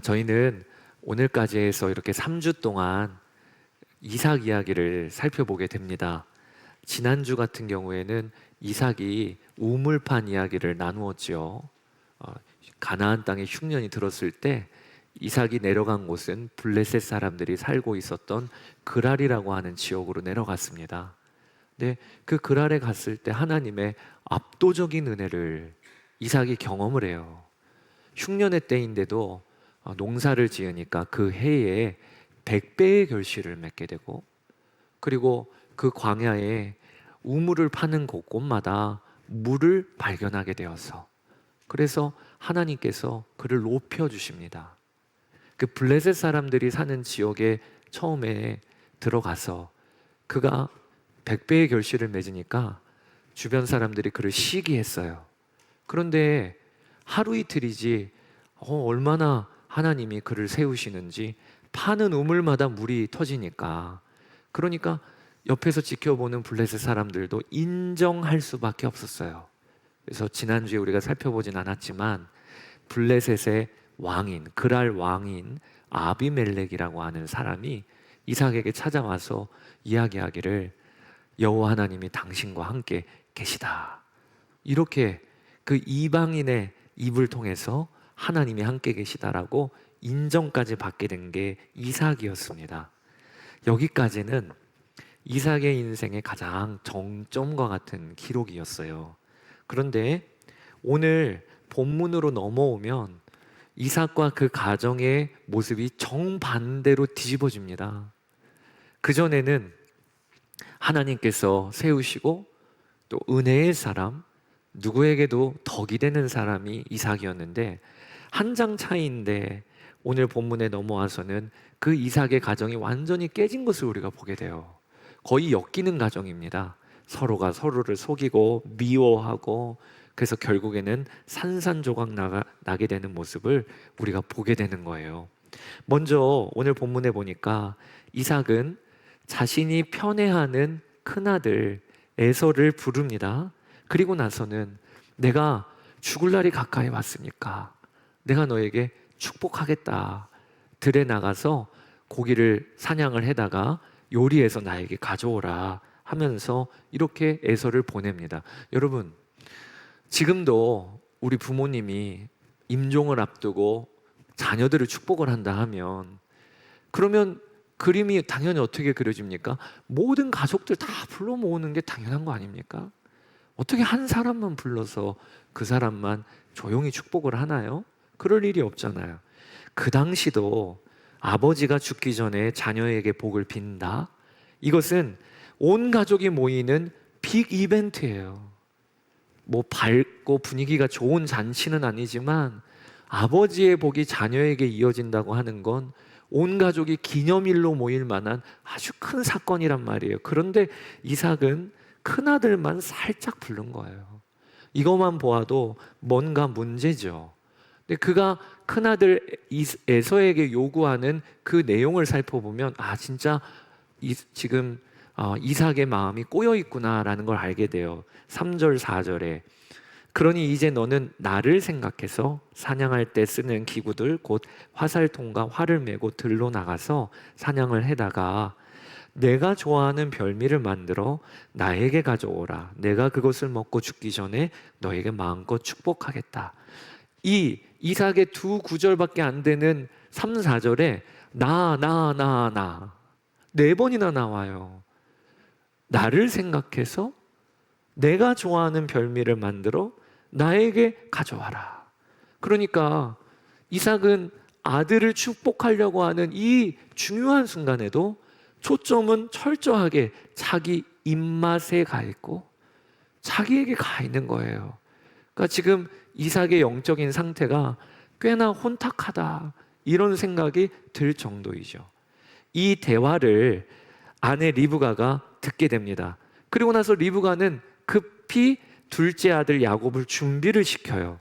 저희는 오늘까지 해서 이렇게 3주 동안 이삭 이야기를 살펴보게 됩니다. 지난주 같은 경우에는 이삭이 우물판 이야기를 나누었지요. 가나안 땅에 흉년이 들었을 때 이삭이 내려간 곳은 블레셋 사람들이 살고 있었던 그랄이라고 하는 지역으로 내려갔습니다. 근데 그 그랄에 갔을 때 하나님의 압도적인 은혜를 이삭이 경험을 해요. 흉년의 때인데도 농사를 지으니까 그 해에 100배의 결실을 맺게 되고, 그리고 그 광야에 우물을 파는 곳곳마다 물을 발견하게 되어서, 그래서 하나님께서 그를 높여주십니다. 그 블레셋 사람들이 사는 지역에 처음에 들어가서 그가 100배의 결실을 맺으니까 주변 사람들이 그를 시기했어요. 그런데 하루 이틀이지 얼마나 하나님이 그를 세우시는지, 파는 우물마다 물이 터지니까, 그러니까 옆에서 지켜보는 블레셋 사람들도 인정할 수밖에 없었어요. 그래서 지난주에 우리가 살펴보진 않았지만 블레셋의 왕인, 그랄 왕인 아비멜렉이라고 하는 사람이 이삭에게 찾아와서 이야기하기를 여호와 하나님이 당신과 함께 계시다, 이렇게 그 이방인의 입을 통해서 하나님이 함께 계시다라고 인정까지 받게 된 게 이삭이었습니다. 여기까지는 이삭의 인생의 가장 정점과 같은 기록이었어요. 그런데 오늘 본문으로 넘어오면 이삭과 그 가정의 모습이 정반대로 뒤집어집니다. 그전에는 하나님께서 세우시고 또 은혜의 사람, 누구에게도 덕이 되는 사람이 이삭이었는데, 한 장 차이인데 오늘 본문에 넘어와서는 그 이삭의 가정이 완전히 깨진 것을 우리가 보게 돼요. 거의 엮이는 가정입니다. 서로가 서로를 속이고 미워하고, 그래서 결국에는 산산조각 나게 되는 모습을 우리가 보게 되는 거예요. 먼저 오늘 본문에 보니까 이삭은 자신이 편애하는 큰아들 에서를 부릅니다. 그리고 나서는 내가 죽을 날이 가까이 왔으니까 내가 너에게 축복하겠다. 들에 나가서 고기를 사냥을 해다가 요리해서 나에게 가져오라 하면서 이렇게 에서를 보냅니다. 여러분, 지금도 우리 부모님이 임종을 앞두고 자녀들을 축복을 한다 하면, 그러면 그림이 당연히 어떻게 그려집니까? 모든 가족들 다 불러 모으는 게 당연한 거 아닙니까? 어떻게 한 사람만 불러서 그 사람만 조용히 축복을 하나요? 그럴 일이 없잖아요. 그 당시도 아버지가 죽기 전에 자녀에게 복을 빈다, 이것은 온 가족이 모이는 빅 이벤트예요. 뭐 밝고 분위기가 좋은 잔치는 아니지만 아버지의 복이 자녀에게 이어진다고 하는 건 온 가족이 기념일로 모일 만한 아주 큰 사건이란 말이에요. 그런데 이삭은 큰아들만 살짝 부른 거예요. 이것만 보아도 뭔가 문제죠. 근데 그가 큰아들 에서에게 요구하는 그 내용을 살펴보면 진짜 지금 이삭의 마음이 꼬여 있구나라는 걸 알게 돼요. 3절 4절에 그러니 이제 너는 나를 생각해서 사냥할 때 쓰는 기구들 곧 화살통과 활을 메고 들로 나가서 사냥을 해다가 내가 좋아하는 별미를 만들어 나에게 가져오라. 내가 그것을 먹고 죽기 전에 너에게 마음껏 축복하겠다. 이 이삭의 두 구절밖에 안 되는 3, 4절에 나 4번이나 나와요. 나를 생각해서 내가 좋아하는 별미를 만들어 나에게 가져와라. 그러니까 이삭은 아들을 축복하려고 하는 이 중요한 순간에도 초점은 철저하게 자기 입맛에 가 있고 자기에게 가 있는 거예요. 그러니까 지금 이삭의 영적인 상태가 꽤나 혼탁하다, 이런 생각이 들 정도이죠. 이 대화를 아내 리브가가 듣게 됩니다. 그리고 나서 리브가는 급히 둘째 아들 야곱을 준비를 시켜요.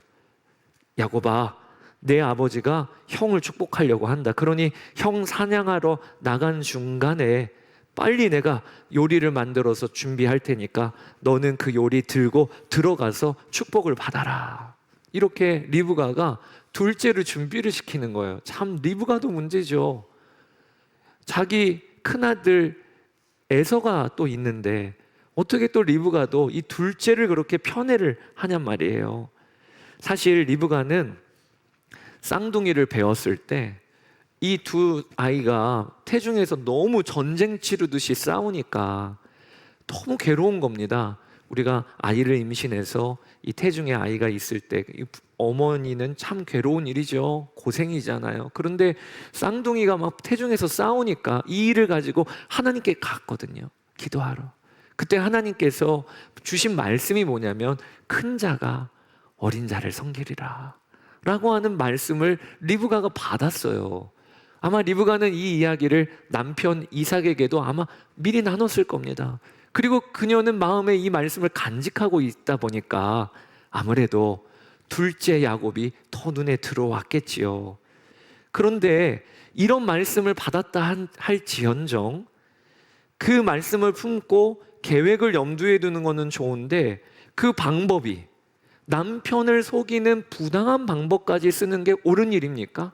야곱아, 내 아버지가 형을 축복하려고 한다. 그러니 형 사냥하러 나간 중간에 빨리 내가 요리를 만들어서 준비할 테니까 너는 그 요리 들고 들어가서 축복을 받아라. 이렇게 리브가가 둘째를 준비를 시키는 거예요. 참 리브가도 문제죠. 자기 큰아들 에서가 또 있는데 어떻게 또 리브가도 이 둘째를 그렇게 편애를 하냔 말이에요. 사실 리브가는 쌍둥이를 배웠을 때 이 두 아이가 태중에서 너무 전쟁 치르듯이 싸우니까 너무 괴로운 겁니다. 우리가 아이를 임신해서 이 태중에 아이가 있을 때 어머니는 참 괴로운 일이죠. 고생이잖아요. 그런데 쌍둥이가 막 태중에서 싸우니까 이 일을 가지고 하나님께 갔거든요. 기도하러. 그때 하나님께서 주신 말씀이 뭐냐면 큰 자가 어린 자를 섬기리라 라고 하는 말씀을 리브가가 받았어요. 아마 리브가는 이 이야기를 남편 이삭에게도 아마 미리 나눴을 겁니다. 그리고 그녀는 마음에 이 말씀을 간직하고 있다 보니까 아무래도 둘째 야곱이 더 눈에 들어왔겠지요. 그런데 이런 말씀을 받았다 할지언정 그 말씀을 품고 계획을 염두에 두는 것은 좋은데 그 방법이 남편을 속이는 부당한 방법까지 쓰는 게 옳은 일입니까?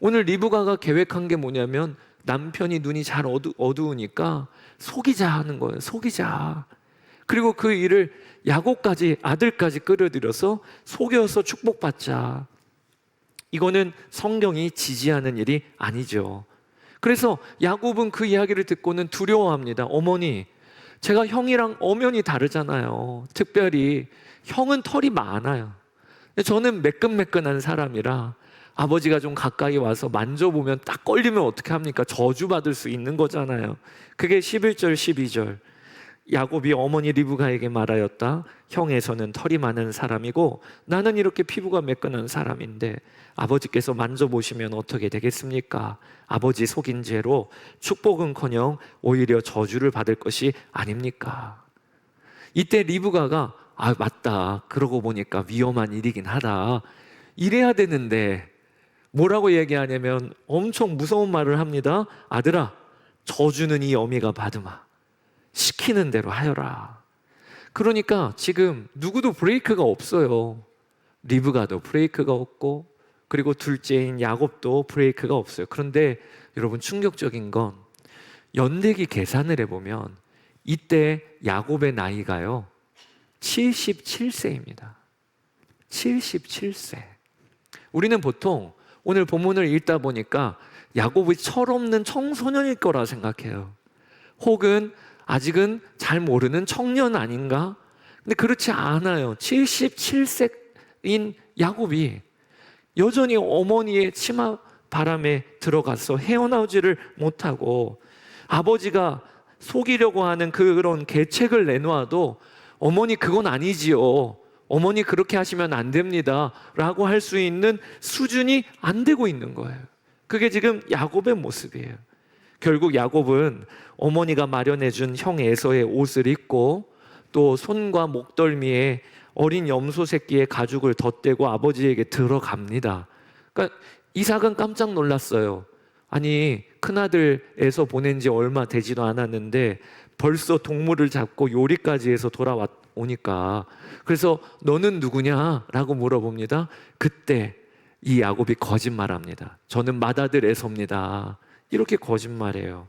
오늘 리브가가 계획한 게 뭐냐면 남편이 눈이 잘 어두우니까 속이자 하는 거예요. 속이자. 그리고 그 일을 야곱까지 아들까지 끌어들여서 속여서 축복받자. 이거는 성경이 지지하는 일이 아니죠. 그래서 야곱은 그 이야기를 듣고는 두려워합니다. 어머니, 제가 형이랑 엄연히 다르잖아요. 특별히 형은 털이 많아요. 저는 매끈매끈한 사람이라 아버지가 좀 가까이 와서 만져보면 딱 걸리면 어떻게 합니까? 저주받을 수 있는 거잖아요. 그게 11절 12절 야곱이 어머니 리브가에게 말하였다. 형에서는 털이 많은 사람이고 나는 이렇게 피부가 매끈한 사람인데 아버지께서 만져보시면 어떻게 되겠습니까? 아버지 속인 죄로 축복은커녕 오히려 저주를 받을 것이 아닙니까? 이때 리브가가 맞다. 그러고 보니까 위험한 일이긴 하다. 이래야 되는데 뭐라고 얘기하냐면 엄청 무서운 말을 합니다. 아들아, 저주는 이 어미가 받으마. 시키는 대로 하여라. 그러니까 지금 누구도 브레이크가 없어요. 리브가도 브레이크가 없고 그리고 둘째인 야곱도 브레이크가 없어요. 그런데 여러분 충격적인 건 연대기 계산을 해보면 이때 야곱의 나이가요 77세입니다 77세. 우리는 보통 오늘 본문을 읽다 보니까 야곱이 철없는 청소년일 거라 생각해요. 혹은 아직은 잘 모르는 청년 아닌가? 근데 그렇지 않아요. 77세인 야곱이 여전히 어머니의 치마 바람에 들어가서 헤어나오지를 못하고 아버지가 속이려고 하는 그런 계책을 내놓아도 어머니 그건 아니지요. 어머니 그렇게 하시면 안 됩니다 라고 할 수 있는 수준이 안 되고 있는 거예요. 그게 지금 야곱의 모습이에요. 결국 야곱은 어머니가 마련해 준 형 에서의 옷을 입고 또 손과 목덜미에 어린 염소 새끼의 가죽을 덧대고 아버지에게 들어갑니다. 그러니까 이삭은 깜짝 놀랐어요. 아니 큰아들 에서 보낸 지 얼마 되지도 않았는데 벌써 동물을 잡고 요리까지 해서 돌아오니까 그래서 너는 누구냐? 라고 물어봅니다. 그때 이 야곱이 거짓말합니다. 저는 맏아들 에서입니다. 이렇게 거짓말해요.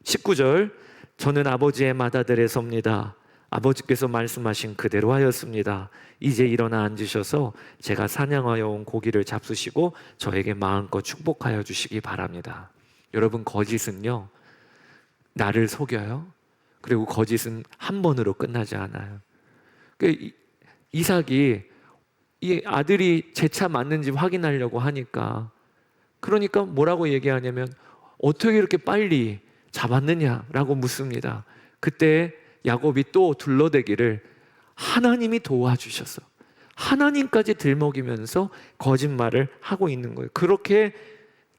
19절 저는 아버지의 맏아들 에서입니다. 아버지께서 말씀하신 그대로 하였습니다. 이제 일어나 앉으셔서 제가 사냥하여 온 고기를 잡수시고 저에게 마음껏 축복하여 주시기 바랍니다. 여러분 거짓은요 나를 속여요. 그리고 거짓은 한 번으로 끝나지 않아요. 이삭이 이 아들이 제 차 맞는지 확인하려고 하니까 그러니까 뭐라고 얘기하냐면 어떻게 이렇게 빨리 잡았느냐라고 묻습니다. 그때 야곱이 또 둘러대기를 하나님이 도와주셔서 하나님까지 들먹이면서 거짓말을 하고 있는 거예요. 그렇게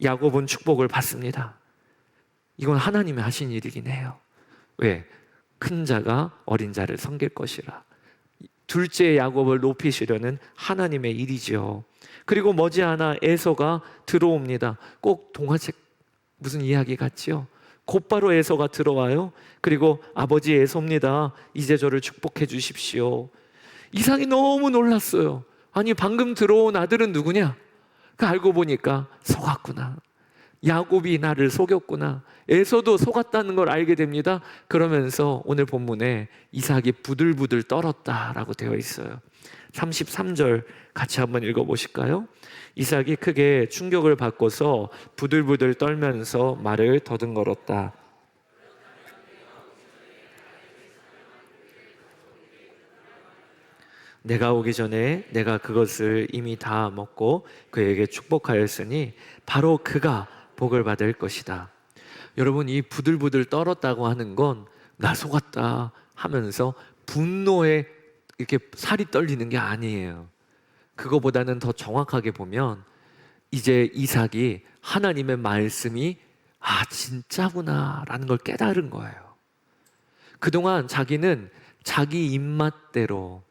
야곱은 축복을 받습니다. 이건 하나님이 하신 일이긴 해요. 왜? 큰 자가 어린 자를 섬길 것이라. 둘째 야곱을 높이시려는 하나님의 일이죠. 그리고 머지않아 에서가 들어옵니다. 꼭 동화책 무슨 이야기 같지요? 곧바로 에서가 들어와요. 그리고 아버지 에서입니다. 이제 저를 축복해 주십시오. 이삭이 너무 놀랐어요. 아니 방금 들어온 아들은 누구냐? 그 알고 보니까 속았구나. 야곱이 나를 속였구나. 에서도 속았다는 걸 알게 됩니다. 그러면서 오늘 본문에 이삭이 부들부들 떨었다라고 되어 있어요. 33절 같이 한번 읽어보실까요? 이삭이 크게 충격을 받고서 부들부들 떨면서 말을 더듬거렸다. 내가 오기 전에 내가 그것을 이미 다 먹고 그에게 축복하였으니 바로 그가 복을 받을 것이다. 여러분, 이 부들부들 떨었다고 하는 건 나 속았다 하면서 분노에 이렇게 살이 떨리는 게 아니에요. 그거보다는 더 정확하게 보면 이제 이삭이 하나님의 말씀이 진짜구나 라는 걸 깨달은 거예요. 그동안 자기는 자기 입맛대로,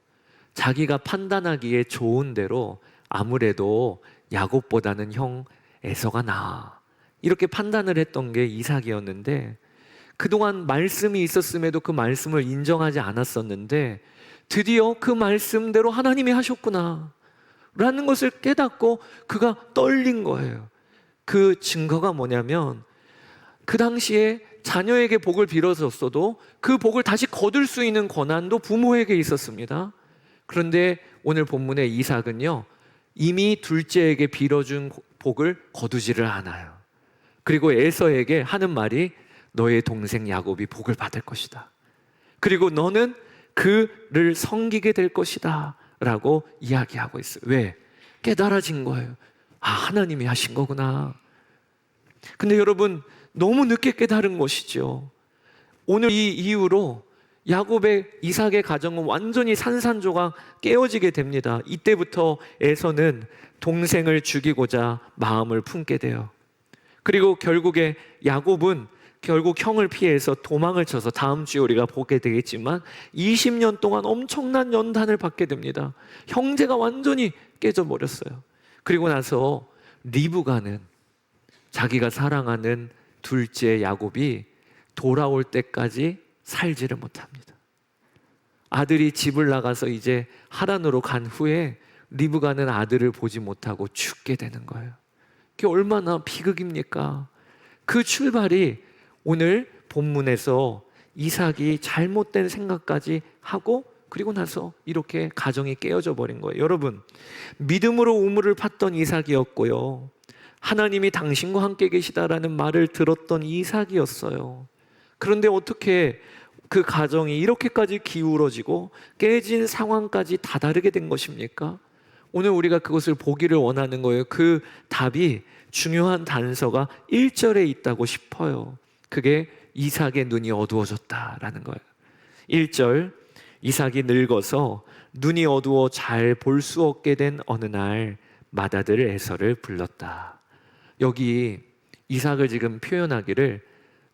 자기가 판단하기에 좋은 대로 아무래도 야곱보다는 형 에서가 나아, 이렇게 판단을 했던 게 이삭이었는데, 그동안 말씀이 있었음에도 그 말씀을 인정하지 않았었는데 드디어 그 말씀대로 하나님이 하셨구나 라는 것을 깨닫고 그가 떨린 거예요. 그 증거가 뭐냐면, 그 당시에 자녀에게 복을 빌어줬어도 그 복을 다시 거둘 수 있는 권한도 부모에게 있었습니다. 그런데 오늘 본문의 이삭은요, 이미 둘째에게 빌어준 복을 거두지를 않아요. 그리고 에서에게 하는 말이 너의 동생 야곱이 복을 받을 것이다. 그리고 너는 그를 섬기게 될 것이다 라고 이야기하고 있어요. 왜? 깨달아진 거예요. 하나님이 하신 거구나. 근데 여러분, 너무 늦게 깨달은 것이죠. 오늘 이 이후로 야곱의, 이삭의 가정은 완전히 산산조각 깨어지게 됩니다. 이때부터 에서는 동생을 죽이고자 마음을 품게 돼요. 그리고 결국에 야곱은 결국 형을 피해서 도망을 쳐서, 다음 주에 우리가 보게 되겠지만 20년 동안 엄청난 연단을 받게 됩니다. 형제가 완전히 깨져버렸어요. 그리고 나서 리브가는 자기가 사랑하는 둘째 야곱이 돌아올 때까지 살지를 못합니다. 아들이 집을 나가서 이제 하란으로 간 후에 리브가는 아들을 보지 못하고 죽게 되는 거예요. 그게 얼마나 비극입니까? 그 출발이 오늘 본문에서 이삭이 잘못된 생각까지 하고, 그리고 나서 이렇게 가정이 깨어져 버린 거예요. 여러분, 믿음으로 우물을 팠던 이삭이었고요, 하나님이 당신과 함께 계시다라는 말을 들었던 이삭이었어요. 그런데 어떻게 그 가정이 이렇게까지 기울어지고 깨진 상황까지 다다르게 된 것입니까? 오늘 우리가 그것을 보기를 원하는 거예요. 그 답이, 중요한 단서가 1절에 있다고 싶어요. 그게 이삭의 눈이 어두워졌다라는 거예요. 1절, 이삭이 늙어서 눈이 어두워 잘 볼 수 없게 된 어느 날 맏아들 에서를 불렀다. 여기 이삭을 지금 표현하기를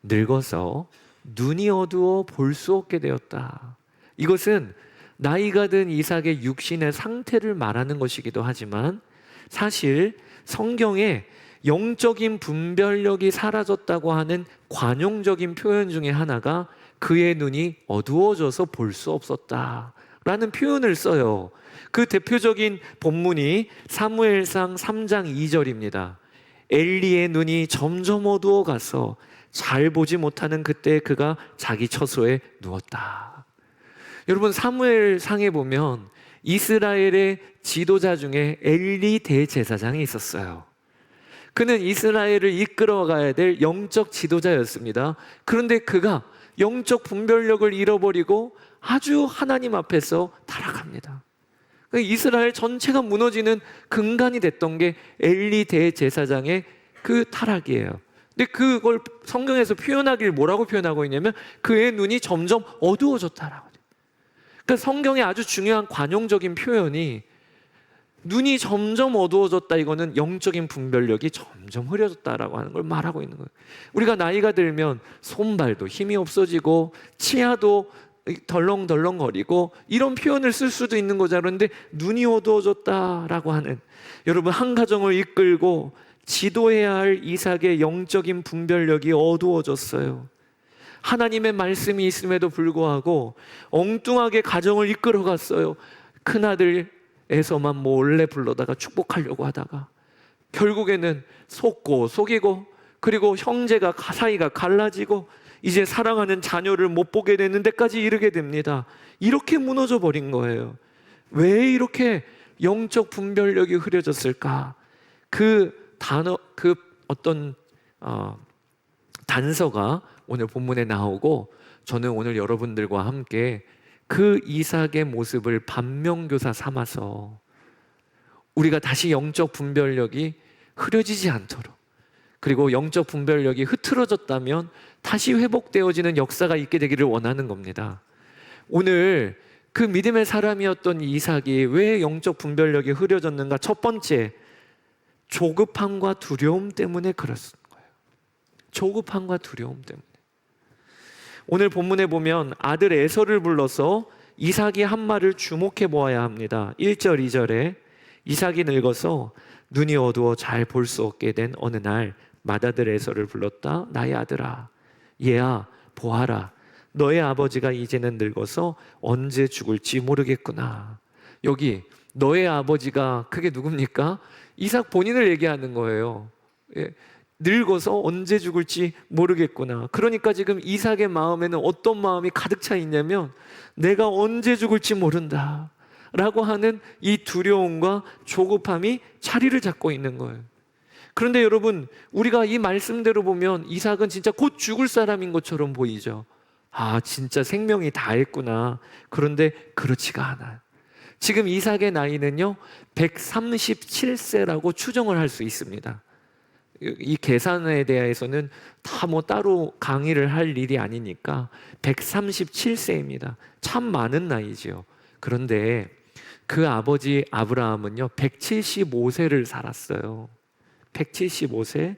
늙어서 눈이 어두워 볼 수 없게 되었다. 이것은 나이가 든 이삭의 육신의 상태를 말하는 것이기도 하지만, 사실 성경에 영적인 분별력이 사라졌다고 하는 관용적인 표현 중에 하나가 그의 눈이 어두워져서 볼 수 없었다 라는 표현을 써요. 그 대표적인 본문이 사무엘상 3장 2절입니다. 엘리의 눈이 점점 어두워 가서 잘 보지 못하는 그때 그가 자기 처소에 누웠다. 여러분, 사무엘상에 보면 이스라엘의 지도자 중에 엘리 대제사장이 있었어요. 그는 이스라엘을 이끌어가야 될 영적 지도자였습니다. 그런데 그가 영적 분별력을 잃어버리고 아주 하나님 앞에서 타락합니다. 이스라엘 전체가 무너지는 근간이 됐던 게 엘리 대제사장의 그 타락이에요. 근데 그걸 성경에서 표현하길 뭐라고 표현하고 있냐면 그의 눈이 점점 어두워졌다라고. 그러니까 성경의 아주 중요한 관용적인 표현이 눈이 점점 어두워졌다, 이거는 영적인 분별력이 점점 흐려졌다라고 하는 걸 말하고 있는 거예요. 우리가 나이가 들면 손발도 힘이 없어지고 치아도 덜렁덜렁거리고 이런 표현을 쓸 수도 있는 거죠. 그런데 눈이 어두워졌다라고 하는, 여러분, 한 가정을 이끌고 지도해야 할 이삭의 영적인 분별력이 어두워졌어요. 하나님의 말씀이 있음에도 불구하고 엉뚱하게 가정을 이끌어갔어요. 큰아들 에서만 몰래 불러다가 축복하려고 하다가 결국에는 속고 속이고, 그리고 형제가 사이가 갈라지고 이제 사랑하는 자녀를 못 보게 되는 데까지 이르게 됩니다. 이렇게 무너져 버린 거예요. 왜 이렇게 영적 분별력이 흐려졌을까? 그 단어, 그 어떤 단서가 오늘 본문에 나오고, 저는 오늘 여러분들과 함께 그 이삭의 모습을 반면교사 삼아서 우리가 다시 영적 분별력이 흐려지지 않도록, 그리고 영적 분별력이 흐트러졌다면 다시 회복되어지는 역사가 있게 되기를 원하는 겁니다. 오늘 그 믿음의 사람이었던 이삭이 왜 영적 분별력이 흐려졌는가? 첫 번째, 조급함과 두려움 때문에 그렇습니다. 조급함과 두려움 때문에. 오늘 본문에 보면 아들 에서를 불러서 이삭이 한 말을 주목해 보아야 합니다. 1절 2절에 이삭이 늙어서 눈이 어두워 잘 볼 수 없게 된 어느 날 맏아들 에서를 불렀다. 나의 아들아, 얘야 보아라, 너의 아버지가 이제는 늙어서 언제 죽을지 모르겠구나. 여기 너의 아버지가, 그게 누굽니까? 이삭 본인을 얘기하는 거예요. 늙어서 언제 죽을지 모르겠구나. 그러니까 지금 이삭의 마음에는 어떤 마음이 가득 차 있냐면, 내가 언제 죽을지 모른다 라고 하는 이 두려움과 조급함이 자리를 잡고 있는 거예요. 그런데 여러분, 우리가 이 말씀대로 보면 이삭은 진짜 곧 죽을 사람인 것처럼 보이죠. 아, 진짜 생명이 다했구나. 그런데 그렇지가 않아요. 지금 이삭의 나이는요 137세라고 추정을 할 수 있습니다. 이 계산에 대해서는 다 따로 강의를 할 일이 아니니까 137세입니다. 참 많은 나이지요. 그런데 그 아버지 아브라함은요 175세를 살았어요. 175세.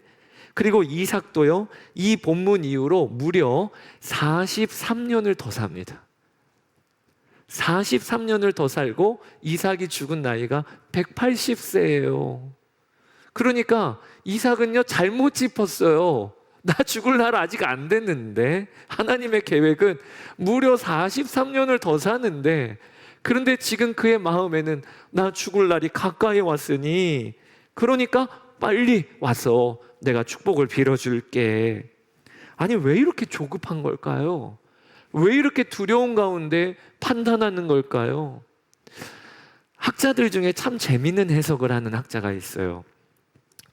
그리고 이삭도요 이 본문 이후로 무려 43년을 더 삽니다. 43년을 더 살고 이삭이 죽은 나이가 180세예요. 그러니까 이삭은요 잘못 짚었어요. 나 죽을 날 아직 안 됐는데, 하나님의 계획은 무려 43년을 더 사는데, 그런데 지금 그의 마음에는 나 죽을 날이 가까이 왔으니 그러니까 빨리 와서 내가 축복을 빌어줄게. 아니, 왜 이렇게 조급한 걸까요? 왜 이렇게 두려운 가운데 판단하는 걸까요? 학자들 중에 참 재미있는 해석을 하는 학자가 있어요.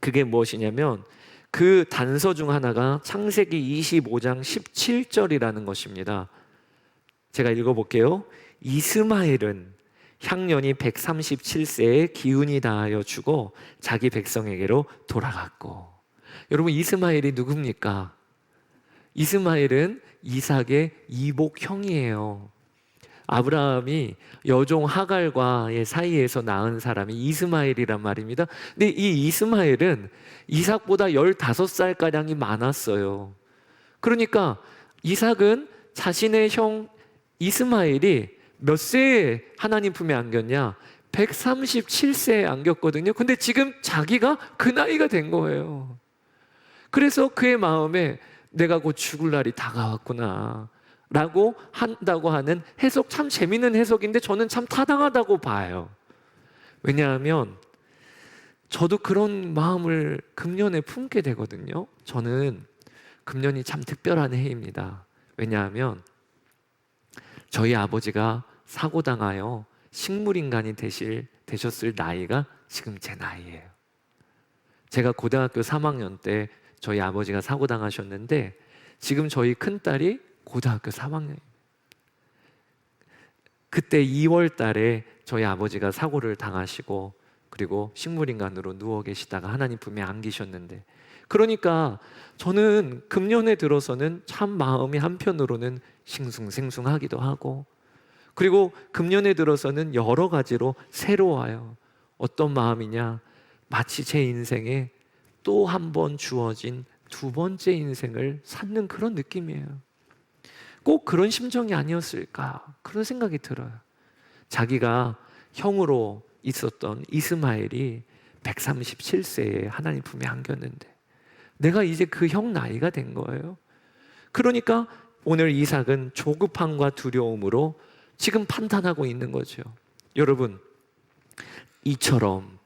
그게 무엇이냐면 그 단서 중 하나가 창세기 25장 17절이라는 것입니다. 제가 읽어볼게요. 이스마엘은 향년이 137세에 기운이 다하여 죽어 자기 백성에게로 돌아갔고. 여러분, 이스마엘이 누굽니까? 이스마엘은 이삭의 이복형이에요. 아브라함이 여종 하갈과의 사이에서 낳은 사람이 이스마엘이란 말입니다. 근데 이 이스마엘은 이삭보다 15살가량이 많았어요. 그러니까 이삭은 자신의 형 이스마엘이 몇 세에 하나님 품에 안겼냐? 137세에 안겼거든요. 근데 지금 자기가 그 나이가 된 거예요. 그래서 그의 마음에 내가 곧 죽을 날이 다가왔구나 라고 한다고 하는 해석, 참 재밌는 해석인데 저는 참 타당하다고 봐요. 왜냐하면 저도 그런 마음을 금년에 품게 되거든요. 저는 금년이 참 특별한 해입니다. 왜냐하면 저희 아버지가 사고당하여 식물인간이 되셨을 나이가 지금 제 나이예요. 제가 고등학교 3학년 때 저희 아버지가 사고당하셨는데 지금 저희 큰딸이 고등학교 3학년입니다. 그때 2월 달에 저희 아버지가 사고를 당하시고 그리고 식물인간으로 누워 계시다가 하나님 품에 안기셨는데, 그러니까 저는 금년에 들어서는 참 마음이 한편으로는 싱숭생숭하기도 하고, 그리고 금년에 들어서는 여러 가지로 새로워요. 어떤 마음이냐? 마치 제 인생에 또 한 번 주어진 두 번째 인생을 찾는 그런 느낌이에요. 꼭 그런 심정이 아니었을까? 그런 생각이 들어요. 자기가 형으로 있었던 이스마엘이 137세에 하나님 품에 안겼는데 내가 이제 그 형 나이가 된 거예요. 그러니까 오늘 이삭은 조급함과 두려움으로 지금 판단하고 있는 거죠. 여러분, 이처럼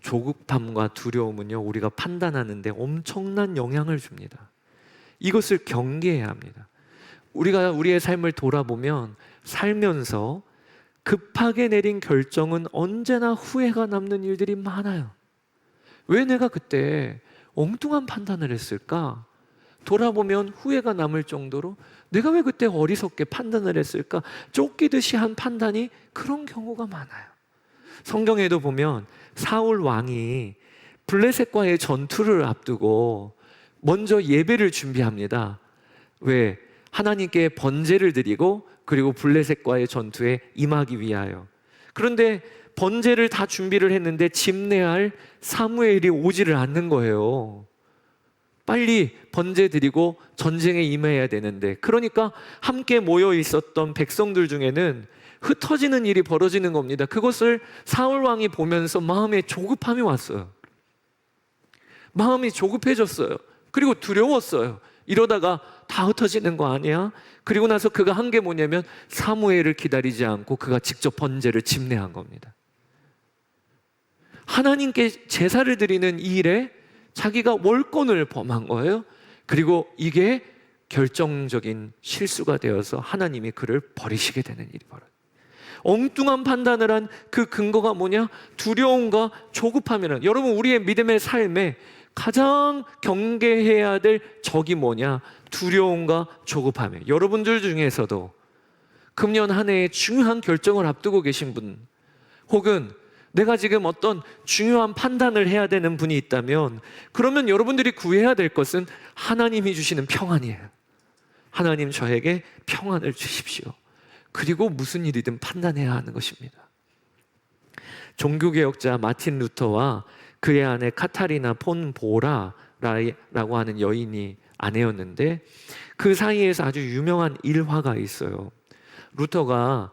조급함과 두려움은요, 우리가 판단하는데 엄청난 영향을 줍니다. 이것을 경계해야 합니다. 우리가 우리의 삶을 돌아보면 살면서 급하게 내린 결정은 언제나 후회가 남는 일들이 많아요. 왜 내가 그때 엉뚱한 판단을 했을까? 돌아보면 후회가 남을 정도로 내가 왜 그때 어리석게 판단을 했을까? 쫓기듯이 한 판단이 그런 경우가 많아요. 성경에도 보면 사울 왕이 블레셋과의 전투를 앞두고 먼저 예배를 준비합니다. 왜? 하나님께 번제를 드리고 그리고 블레셋과의 전투에 임하기 위하여. 그런데 번제를 다 준비를 했는데 집례할 사무엘이 오지를 않는 거예요. 빨리 번제 드리고 전쟁에 임해야 되는데, 그러니까 함께 모여 있었던 백성들 중에는 흩어지는 일이 벌어지는 겁니다. 그것을 사울 왕이 보면서 마음에 조급함이 왔어요. 마음이 조급해졌어요. 그리고 두려웠어요. 이러다가 다 흩어지는 거 아니야? 그리고 나서 그가 한 게 뭐냐면 사무엘을 기다리지 않고 그가 직접 번제를 집례한 겁니다. 하나님께 제사를 드리는 이 일에 자기가 월권을 범한 거예요. 그리고 이게 결정적인 실수가 되어서 하나님이 그를 버리시게 되는 일이 벌어요. 엉뚱한 판단을 한 그 근거가 뭐냐? 두려움과 조급함이라는. 여러분, 우리의 믿음의 삶에 가장 경계해야 될 적이 뭐냐? 두려움과 조급함이에요. 여러분들 중에서도 금년 한 해에 중요한 결정을 앞두고 계신 분, 혹은 내가 지금 어떤 중요한 판단을 해야 되는 분이 있다면, 그러면 여러분들이 구해야 될 것은 하나님이 주시는 평안이에요. 하나님, 저에게 평안을 주십시오. 그리고 무슨 일이든 판단해야 하는 것입니다. 종교개혁자 마틴 루터와 그의 아내 카타리나 폰 보라라고 하는 여인이 아내였는데, 그 사이에서 아주 유명한 일화가 있어요. 루터가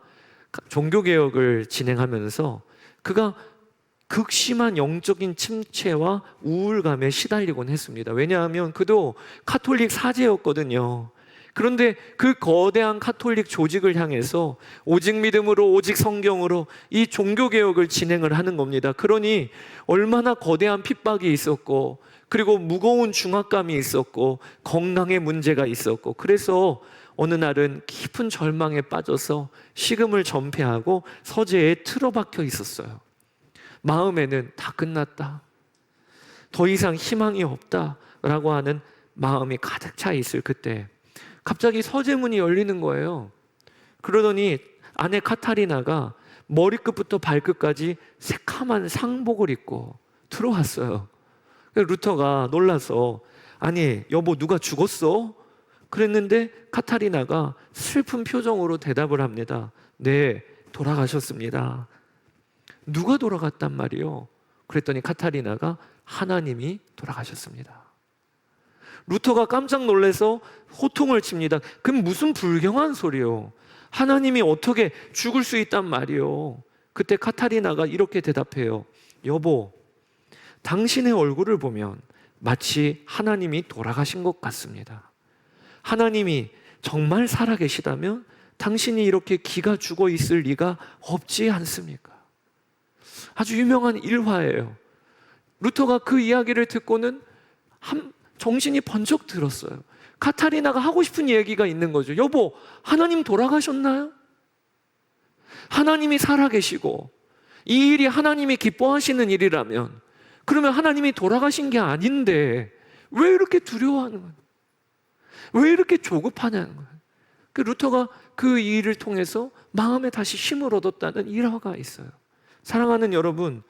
종교개혁을 진행하면서 그가 극심한 영적인 침체와 우울감에 시달리곤 했습니다. 왜냐하면 그도 카톨릭 사제였거든요. 그런데 그 거대한 카톨릭 조직을 향해서 오직 믿음으로, 오직 성경으로 이 종교개혁을 진행을 하는 겁니다. 그러니 얼마나 거대한 핍박이 있었고, 그리고 무거운 중압감이 있었고, 건강에 문제가 있었고, 그래서 어느 날은 깊은 절망에 빠져서 식음을 전폐하고 서재에 틀어박혀 있었어요. 마음에는 다 끝났다, 더 이상 희망이 없다 라고 하는 마음이 가득 차 있을 그때 갑자기 서재문이 열리는 거예요. 그러더니 아내 카타리나가 머리끝부터 발끝까지 새카만 상복을 입고 들어왔어요. 루터가 놀라서, 아니 여보, 누가 죽었어? 그랬는데 카타리나가 슬픈 표정으로 대답을 합니다. 네, 돌아가셨습니다. 누가 돌아갔단 말이요? 그랬더니 카타리나가 하나님이 돌아가셨습니다. 루터가 깜짝 놀라서 호통을 칩니다. 그럼 무슨 불경한 소리요? 하나님이 어떻게 죽을 수 있단 말이요? 그때 카타리나가 이렇게 대답해요. 여보, 당신의 얼굴을 보면 마치 하나님이 돌아가신 것 같습니다. 하나님이 정말 살아계시다면 당신이 이렇게 기가 죽어 있을 리가 없지 않습니까? 아주 유명한 일화예요. 루터가 그 이야기를 듣고는 정신이 번쩍 들었어요. 카타리나가 하고 싶은 얘기가 있는 거죠. 여보, 하나님 돌아가셨나요? 하나님이 살아계시고 이 일이 하나님이 기뻐하시는 일이라면, 그러면 하나님이 돌아가신 게 아닌데 왜 이렇게 두려워하는 거예요? 왜 이렇게 조급하냐는 거예요. 루터가 그 일을 통해서 마음에 다시 힘을 얻었다는 일화가 있어요. 사랑하는 여러분,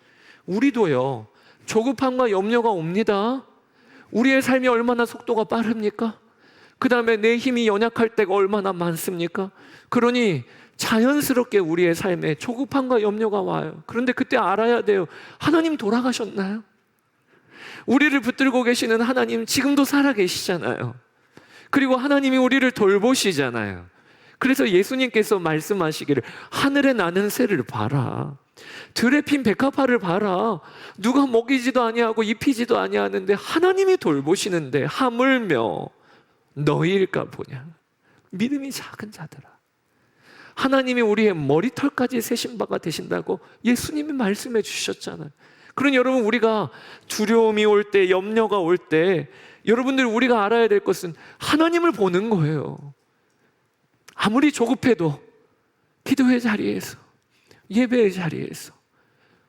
우리도요, 조급함과 염려가 옵니다. 우리의 삶이 얼마나 속도가 빠릅니까? 그 다음에 내 힘이 연약할 때가 얼마나 많습니까? 그러니 자연스럽게 우리의 삶에 조급함과 염려가 와요. 그런데 그때 알아야 돼요. 하나님 돌아가셨나요? 우리를 붙들고 계시는 하나님 지금도 살아계시잖아요. 그리고 하나님이 우리를 돌보시잖아요. 그래서 예수님께서 말씀하시기를, 하늘에 나는 새를 봐라, 들에 핀 백합화를 봐라. 누가 먹이지도 아니하고 입히지도 아니하는데 하나님이 돌보시는데 하물며 너희일까 보냐. 믿음이 작은 자들아, 하나님이 우리의 머리털까지 세신 바가 되신다고 예수님이 말씀해 주셨잖아요. 그러니 여러분, 우리가 두려움이 올 때, 염려가 올 때, 여러분들 우리가 알아야 될 것은 하나님을 보는 거예요. 아무리 조급해도 기도의 자리에서, 예배의 자리에서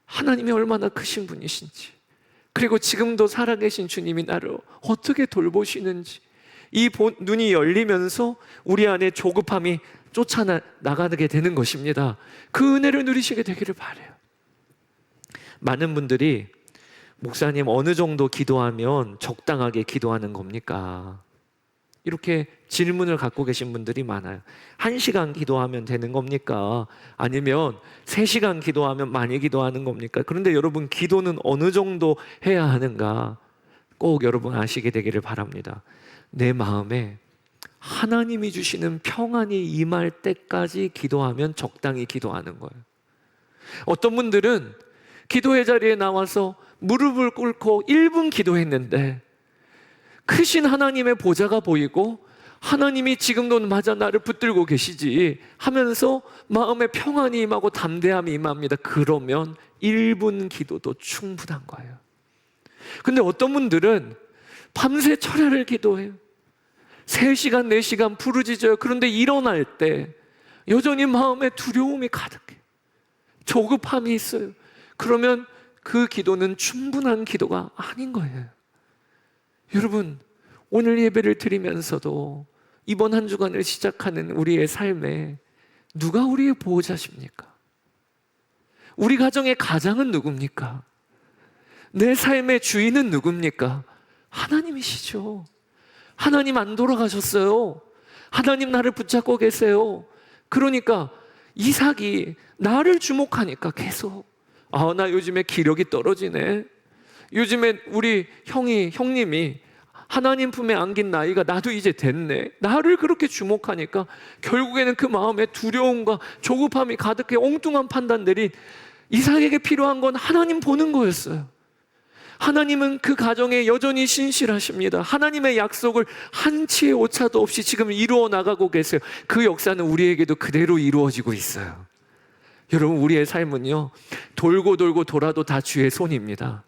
하나님이 얼마나 크신 분이신지, 그리고 지금도 살아계신 주님이 나를 어떻게 돌보시는지, 이 눈이 열리면서 우리 안에 조급함이 쫓아나가게 되는 것입니다. 그 은혜를 누리시게 되기를 바라요. 많은 분들이 목사님, 어느 정도 기도하면 적당하게 기도하는 겁니까? 이렇게 질문을 갖고 계신 분들이 많아요. 1시간 기도하면 되는 겁니까? 아니면 3시간 기도하면 많이 기도하는 겁니까? 그런데 여러분, 기도는 어느 정도 해야 하는가? 꼭 여러분 아시게 되기를 바랍니다. 내 마음에 하나님이 주시는 평안이 임할 때까지 기도하면 적당히 기도하는 거예요. 어떤 분들은 기도의 자리에 나와서 무릎을 꿇고 1분 기도했는데 크신 하나님의 보좌가 보이고 하나님이 지금도 맞아 나를 붙들고 계시지 하면서 마음에 평안이 임하고 담대함이 임합니다. 그러면 1분 기도도 충분한 거예요. 근데 어떤 분들은 밤새 철야를 기도해요. 3시간, 4시간 부르짖어요. 그런데 일어날 때 여전히 마음에 두려움이 가득해, 조급함이 있어요. 그러면 그 기도는 충분한 기도가 아닌 거예요. 여러분, 오늘 예배를 드리면서도 이번 한 주간을 시작하는 우리의 삶에 누가 우리의 보호자십니까? 우리 가정의 가장은 누굽니까? 내 삶의 주인은 누굽니까? 하나님이시죠. 하나님 안 돌아가셨어요. 하나님 나를 붙잡고 계세요. 그러니까 이삭이 나를 주목하니까 계속, 나 요즘에 기력이 떨어지네. 요즘에 우리 형님이 하나님 품에 안긴 나이가 나도 이제 됐네. 나를 그렇게 주목하니까 결국에는 그 마음에 두려움과 조급함이 가득해 엉뚱한 판단들이, 이삭에게 필요한 건 하나님 보는 거였어요. 하나님은 그 가정에 여전히 신실하십니다. 하나님의 약속을 한치의 오차도 없이 지금 이루어 나가고 계세요. 그 역사는 우리에게도 그대로 이루어지고 있어요. 여러분, 우리의 삶은요, 돌고 돌고 돌아도 다 주의 손입니다.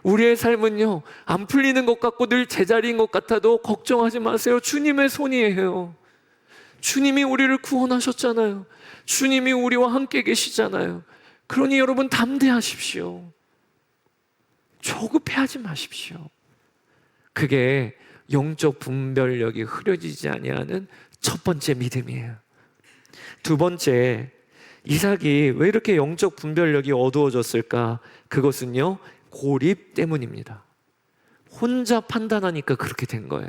우리의 삶은요, 안 풀리는 것 같고 늘 제자리인 것 같아도 걱정하지 마세요. 주님의 손이에요. 주님이 우리를 구원하셨잖아요. 주님이 우리와 함께 계시잖아요. 그러니 여러분, 담대하십시오. 조급해하지 마십시오. 그게 영적 분별력이 흐려지지 아니하는 첫 번째 믿음이에요. 두 번째, 이삭이 왜 이렇게 영적 분별력이 어두워졌을까? 그것은요, 고립 때문입니다. 혼자 판단하니까 그렇게 된 거예요.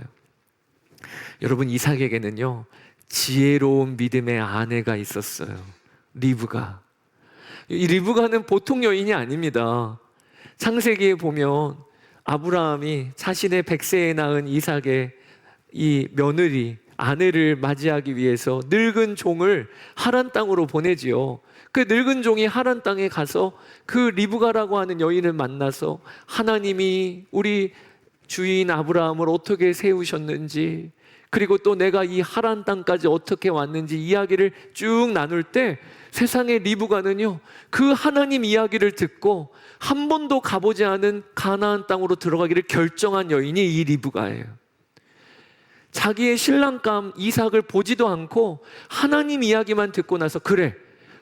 여러분, 이삭에게는요, 지혜로운 믿음의 아내가 있었어요. 리브가. 이 리브가는 보통 여인이 아닙니다. 창세기에 보면 아브라함이 자신의 100세에 낳은 이삭의 이 며느리, 아내를 맞이하기 위해서 늙은 종을 하란 땅으로 보내지요. 그 늙은 종이 하란 땅에 가서 그 리브가라고 하는 여인을 만나서 하나님이 우리 주인 아브라함을 어떻게 세우셨는지, 그리고 또 내가 이 하란 땅까지 어떻게 왔는지 이야기를 쭉 나눌 때, 세상의 리브가는요, 그 하나님 이야기를 듣고 한 번도 가보지 않은 가나안 땅으로 들어가기를 결정한 여인이 이 리브가예요. 자기의 신랑감 이삭을 보지도 않고 하나님 이야기만 듣고 나서, 그래,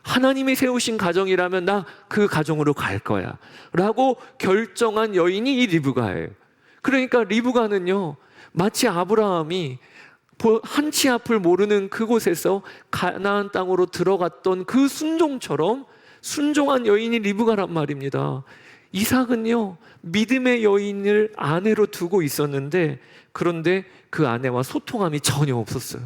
하나님이 세우신 가정이라면 나 그 가정으로 갈 거야 라고 결정한 여인이 이 리브가예요. 그러니까 리브가는요, 마치 아브라함이 한치 앞을 모르는 그곳에서 가나안 땅으로 들어갔던 그 순종처럼 순종한 여인이 리브가란 말입니다. 이삭은요, 믿음의 여인을 아내로 두고 있었는데, 그런데 그 아내와 소통함이 전혀 없었어요.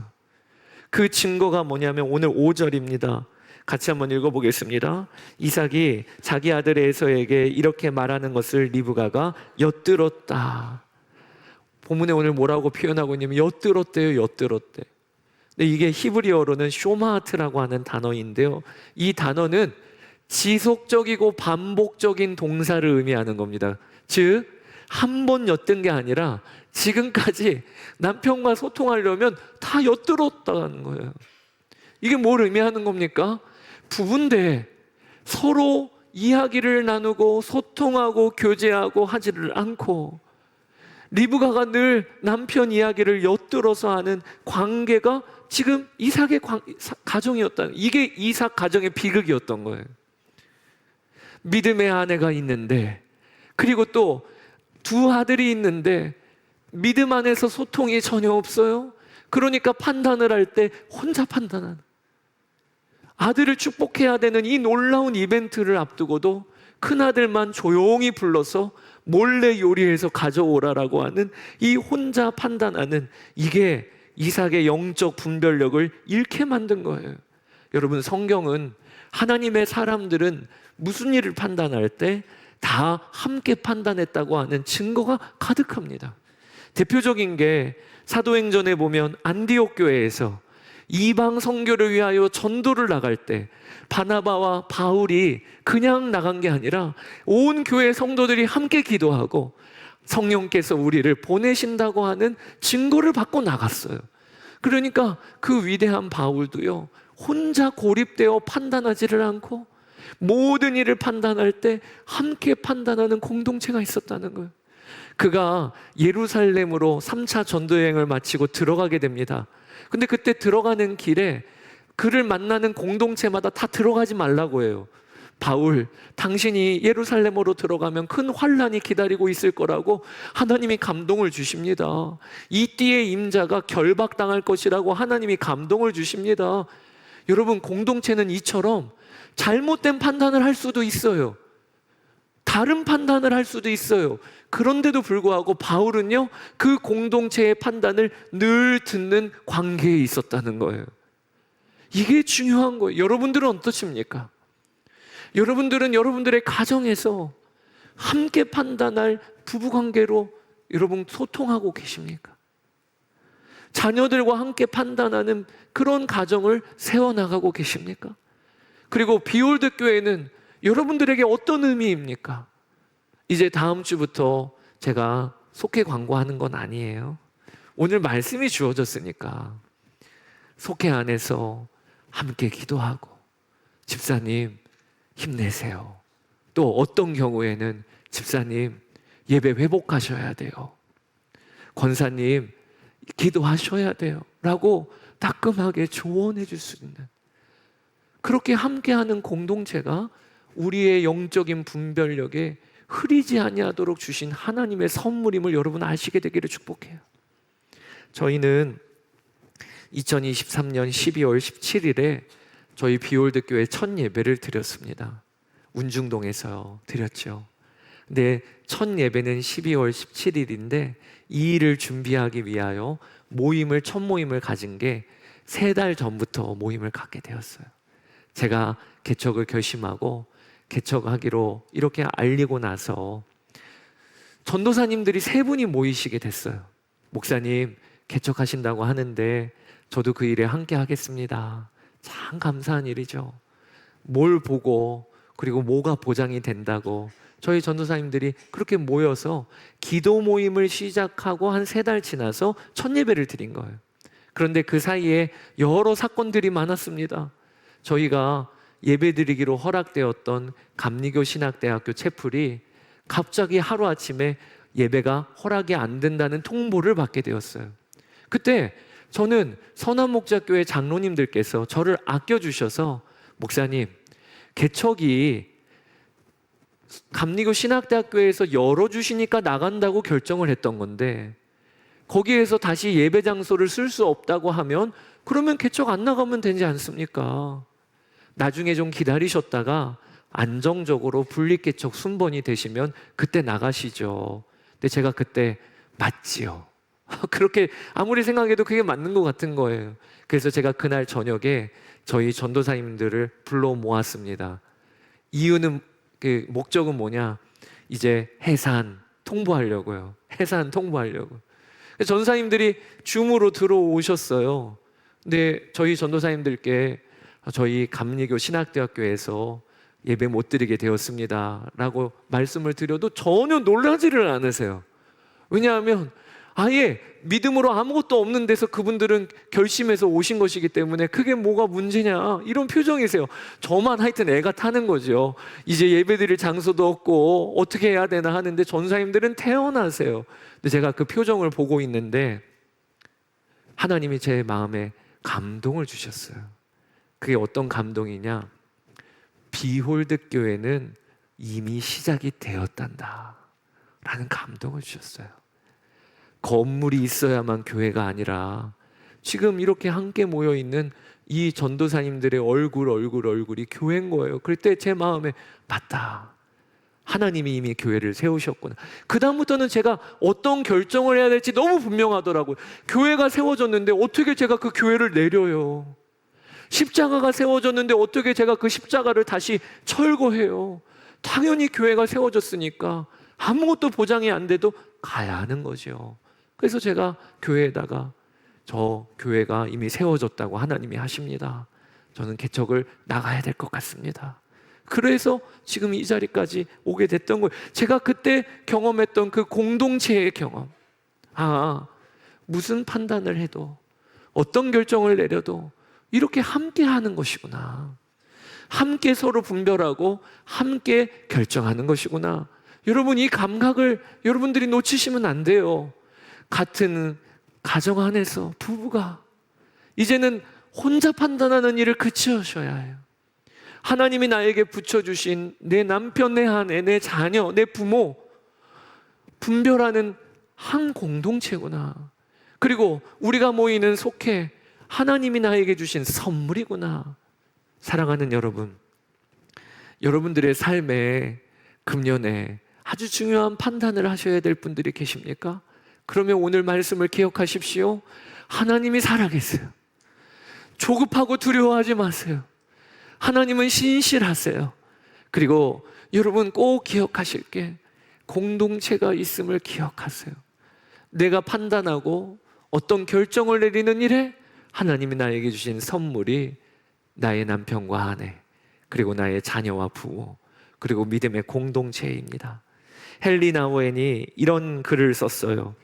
그 증거가 뭐냐면 오늘 5절입니다. 같이 한번 읽어보겠습니다. 이삭이 자기 아들 에서에게 이렇게 말하는 것을 리브가가 엿들었다. 본문에 오늘 뭐라고 표현하고 있냐면 엿들었대요. 엿들었대. 근데 이게 히브리어로는 쇼마하트라고 하는 단어인데요, 이 단어는 지속적이고 반복적인 동사를 의미하는 겁니다. 즉, 한 번 엿든 게 아니라 지금까지 남편과 소통하려면 다 엿들었다는 거예요. 이게 뭘 의미하는 겁니까? 부부인데 서로 이야기를 나누고 소통하고 교제하고 하지를 않고, 리브가가 늘 남편 이야기를 엿들어서 하는 관계가 지금 이삭의 가정이었다. 이게 이삭 가정의 비극이었던 거예요. 믿음의 아내가 있는데, 그리고 또 두 아들이 있는데 믿음 안에서 소통이 전혀 없어요. 그러니까 판단을 할 때 혼자 판단하는, 아들을 축복해야 되는 이 놀라운 이벤트를 앞두고도 큰아들만 조용히 불러서 몰래 요리해서 가져오라라고 하는 이 혼자 판단하는, 이게 이삭의 영적 분별력을 잃게 만든 거예요. 여러분, 성경은 하나님의 사람들은 무슨 일을 판단할 때 다 함께 판단했다고 하는 증거가 가득합니다. 대표적인 게 사도행전에 보면 안디옥 교회에서 이방 선교를 위하여 전도를 나갈 때 바나바와 바울이 그냥 나간 게 아니라 온 교회 성도들이 함께 기도하고 성령께서 우리를 보내신다고 하는 증거를 받고 나갔어요. 그러니까 그 위대한 바울도요, 혼자 고립되어 판단하지를 않고 모든 일을 판단할 때 함께 판단하는 공동체가 있었다는 거예요. 그가 예루살렘으로 3차 전도여행을 마치고 들어가게 됩니다. 근데 그때 들어가는 길에 그를 만나는 공동체마다 다 들어가지 말라고 해요. 바울, 당신이 예루살렘으로 들어가면 큰 환난이 기다리고 있을 거라고 하나님이 감동을 주십니다. 이 띠의 임자가 결박당할 것이라고 하나님이 감동을 주십니다. 여러분, 공동체는 이처럼 잘못된 판단을 할 수도 있어요. 다른 판단을 할 수도 있어요. 그런데도 불구하고 바울은요, 그 공동체의 판단을 늘 듣는 관계에 있었다는 거예요. 이게 중요한 거예요. 여러분들은 어떠십니까? 여러분들은 여러분들의 가정에서 함께 판단할 부부관계로 여러분 소통하고 계십니까? 자녀들과 함께 판단하는 그런 가정을 세워나가고 계십니까? 그리고 비올드 교회는 여러분들에게 어떤 의미입니까? 이제 다음 주부터 제가 속회 광고하는 건 아니에요. 오늘 말씀이 주어졌으니까 속회 안에서 함께 기도하고, 집사님 힘내세요. 또 어떤 경우에는 집사님 예배 회복하셔야 돼요. 권사님 기도하셔야 돼요. 라고 따끔하게 조언해 줄 수 있는, 그렇게 함께하는 공동체가 우리의 영적인 분별력에 흐리지 아니하도록 주신 하나님의 선물임을 여러분 아시게 되기를 축복해요. 저희는 2023년 12월 17일에 저희 비올드 교회 첫 예배를 드렸습니다. 운중동에서 드렸죠. 근데 첫 예배는 12월 17일인데 이 일을 준비하기 위하여 첫 모임을 가진 게 3달 전부터 모임을 갖게 되었어요. 제가 개척을 결심하고 개척하기로 이렇게 알리고 나서 전도사님들이 3분이 모이시게 됐어요. 목사님 개척하신다고 하는데 저도 그 일에 함께 하겠습니다. 참 감사한 일이죠. 뭘 보고, 그리고 뭐가 보장이 된다고 저희 전도사님들이 그렇게 모여서 기도 모임을 시작하고 한 3달 지나서 첫 예배를 드린 거예요. 그런데 그 사이에 여러 사건들이 많았습니다. 저희가 예배드리기로 허락되었던 감리교 신학대학교 채플이 갑자기 하루아침에 예배가 허락이 안 된다는 통보를 받게 되었어요. 그때 저는 선한목자교회 장로님들께서 저를 아껴주셔서, 목사님 개척이 감리교 신학대학교에서 열어주시니까 나간다고 결정을 했던 건데 거기에서 다시 예배 장소를 쓸 수 없다고 하면 그러면 개척 안 나가면 되지 않습니까? 나중에 좀 기다리셨다가 안정적으로 분립개척 순번이 되시면 그때 나가시죠. 근데 제가 그때 맞지요. 그렇게 아무리 생각해도 그게 맞는 것 같은 거예요. 그래서 제가 그날 저녁에 저희 전도사님들을 불러 모았습니다. 이유는, 그 목적은 뭐냐? 이제 해산 통보하려고요. 해산 통보하려고. 전도사님들이 줌으로 들어오셨어요. 근데 저희 전도사님들께 저희 감리교 신학대학교에서 예배 못 드리게 되었습니다 라고 말씀을 드려도 전혀 놀라지를 않으세요. 왜냐하면 아예 믿음으로 아무것도 없는 데서 그분들은 결심해서 오신 것이기 때문에 그게 뭐가 문제냐 이런 표정이세요. 저만 하여튼 애가 타는 거죠. 이제 예배드릴 장소도 없고 어떻게 해야 되나 하는데 전사님들은 태어나세요. 근데 제가 그 표정을 보고 있는데 하나님이 제 마음에 감동을 주셨어요. 그게 어떤 감동이냐, 비홀드 교회는 이미 시작이 되었단다 라는 감동을 주셨어요. 건물이 있어야만 교회가 아니라 지금 이렇게 함께 모여있는 이 전도사님들의 얼굴이 교회인 거예요. 그럴 때 제 마음에 맞다, 하나님이 이미 교회를 세우셨구나. 그 다음부터는 제가 어떤 결정을 해야 될지 너무 분명하더라고요. 교회가 세워졌는데 어떻게 제가 그 교회를 내려요? 십자가가 세워졌는데 어떻게 제가 그 십자가를 다시 철거해요? 당연히 교회가 세워졌으니까 아무것도 보장이 안 돼도 가야 하는 거죠. 그래서 제가 교회에다가 저 교회가 이미 세워졌다고 하나님이 하십니다. 저는 개척을 나가야 될 것 같습니다. 그래서 지금 이 자리까지 오게 됐던 거예요. 제가 그때 경험했던 그 공동체의 경험. 무슨 판단을 해도, 어떤 결정을 내려도 이렇게 함께 하는 것이구나. 함께 서로 분별하고 함께 결정하는 것이구나. 여러분, 이 감각을 여러분들이 놓치시면 안 돼요. 같은 가정 안에서 부부가 이제는 혼자 판단하는 일을 그치셔야 해요. 하나님이 나에게 붙여주신 내 남편, 내 아내, 내 자녀, 내 부모, 분별하는 한 공동체구나. 그리고 우리가 모이는 속회, 하나님이 나에게 주신 선물이구나. 사랑하는 여러분, 여러분들의 삶에 금년에 아주 중요한 판단을 하셔야 될 분들이 계십니까? 그러면 오늘 말씀을 기억하십시오. 하나님이 살아계세요. 조급하고 두려워하지 마세요. 하나님은 신실하세요. 그리고 여러분 꼭 기억하실 게, 공동체가 있음을 기억하세요. 내가 판단하고 어떤 결정을 내리는 일에 하나님이 나에게 주신 선물이 나의 남편과 아내, 그리고 나의 자녀와 부모, 그리고 믿음의 공동체입니다. 헨리 나우엔이 이런 글을 썼어요.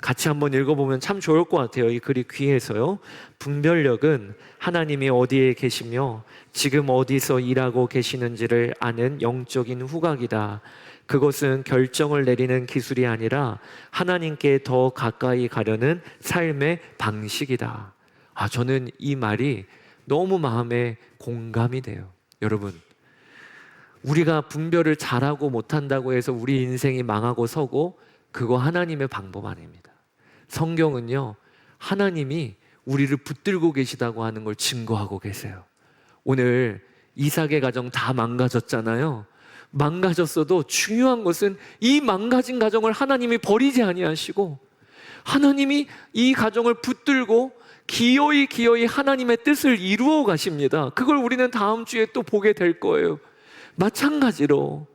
같이 한번 읽어보면 참 좋을 것 같아요. 이 글이 귀해서요. 분별력은 하나님이 어디에 계시며 지금 어디서 일하고 계시는지를 아는 영적인 후각이다. 그것은 결정을 내리는 기술이 아니라 하나님께 더 가까이 가려는 삶의 방식이다. 저는 이 말이 너무 마음에 공감이 돼요. 여러분, 우리가 분별을 잘하고 못한다고 해서 우리 인생이 망하고 서고, 그거 하나님의 방법 아닙니다. 성경은요, 하나님이 우리를 붙들고 계시다고 하는 걸 증거하고 계세요. 오늘 이삭의 가정 다 망가졌잖아요. 망가졌어도 중요한 것은 이 망가진 가정을 하나님이 버리지 아니하시고, 하나님이 이 가정을 붙들고 기어이 하나님의 뜻을 이루어 가십니다. 그걸 우리는 다음 주에 또 보게 될 거예요. 마찬가지로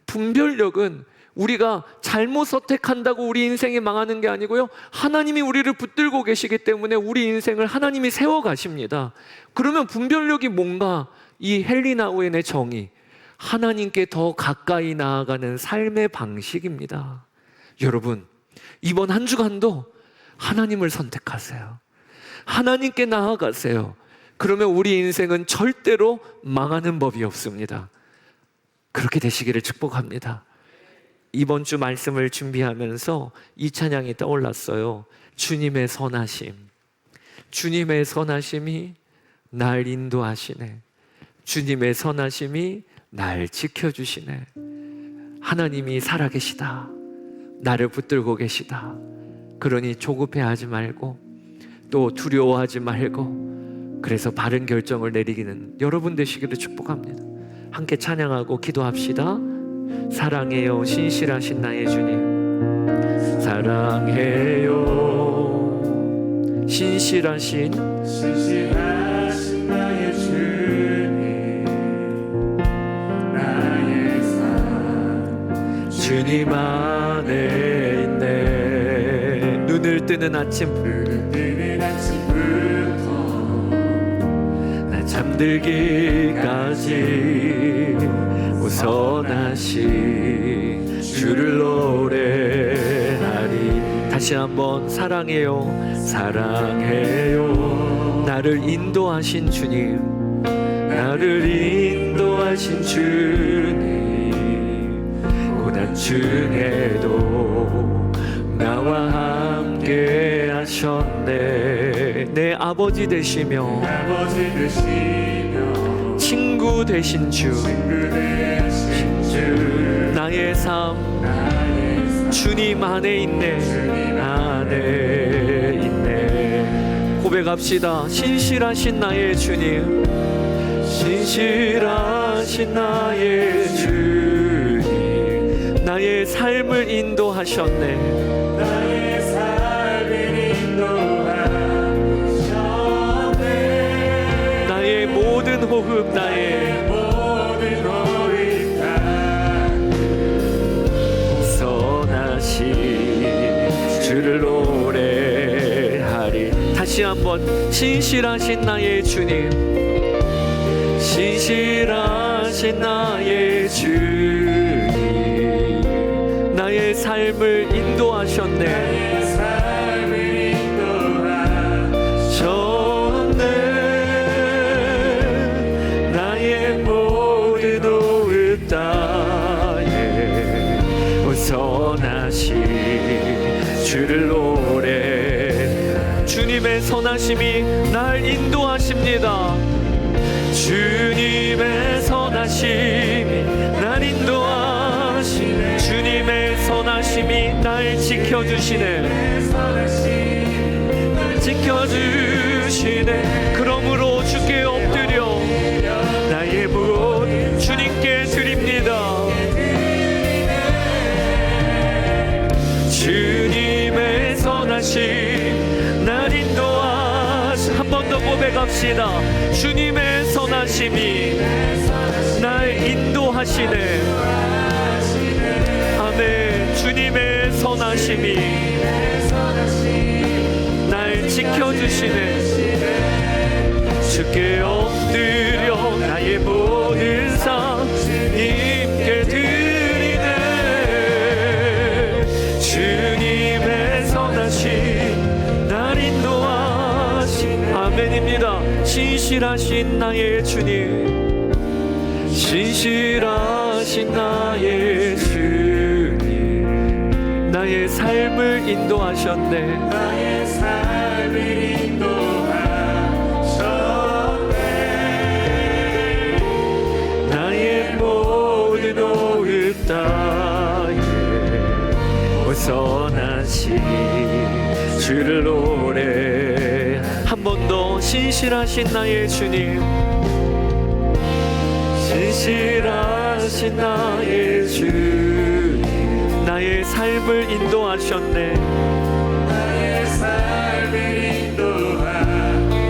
분별력은 우리가 잘못 선택한다고 우리 인생이 망하는 게 아니고요, 하나님이 우리를 붙들고 계시기 때문에 우리 인생을 하나님이 세워가십니다. 그러면 분별력이 뭔가? 이 헨리 나우엔의 정의, 하나님께 더 가까이 나아가는 삶의 방식입니다. 여러분, 이번 한 주간도 하나님을 선택하세요. 하나님께 나아가세요. 그러면 우리 인생은 절대로 망하는 법이 없습니다. 그렇게 되시기를 축복합니다. 이번 주 말씀을 준비하면서 이 찬양이 떠올랐어요. 주님의 선하심. 주님의 선하심이 날 인도하시네. 주님의 선하심이 날 지켜주시네. 하나님이 살아계시다. 나를 붙들고 계시다. 그러니 조급해하지 말고 또 두려워하지 말고, 그래서 바른 결정을 내리기는 여러분 되시기를 축복합니다. 함께 찬양하고 기도합시다. 사랑해요 신실하신 나의 주님, 사랑해요 신실하신 나의 주님, 나의 삶 주님 안에 있네. 눈을 뜨는 아침부터 나 잠들기까지 선하신 주를 노래하리. 다시 한번 사랑해요, 사랑해요. 나를 인도하신 주님, 나를 인도하신 주님, 고난 중에도 나와 함께 하셨네. 내 아버지 되시며 아버지 되시며 친구 되신 주, 친구 되신 주 나의 삶 주님 안에 있네, 안에 있네. 고백합시다. 신실하신 나의 주님, 신실하신 나의 주님, 나의 삶을 인도하셨네, 나의 삶을 인도하셨네. 나의 모든 호흡, 나의 모든 호흡 다 선하신 주를 노래하리. 다시 한번 신실하신 나의 주님, 신실하신 나의 주님, 나의 삶을 인도하셨네, 나의 삶을 인도하셨네. 나의 모든 호흡 다에 선하신 주를 노래. 주님의 선하심이 날 인도하십니다. 주님의 선하심이 날 인도하시네, 주님의 선하심이 날 지켜주시네, 지켜주시네. 그러므로 주께 엎드려 나의 모든 주님께 드립니다. 주님의 선하심 날 인도하시. 한 번 더 고백합시다. 주님의 선하심이 날 인도하시네, 아멘. 주님의 선하심이 날 지켜주시네. 주께 엎드려 나의 모든 삶 주님께 드리네. 주님의 선하심 날 인도하신, 아멘입니다. 신실하신 나의 주님, 신실하신 나의 주님, 나의 삶을 인도하셨네, 나의 삶을 인도하셨네. 나의 모든 호흡 다에 선하신 주를 노래. 한 번 더 신실하신 나의 주님, 신실하신 나의 주님, 나의 삶을 인도하셨네, 나의 삶을 인도하셨네.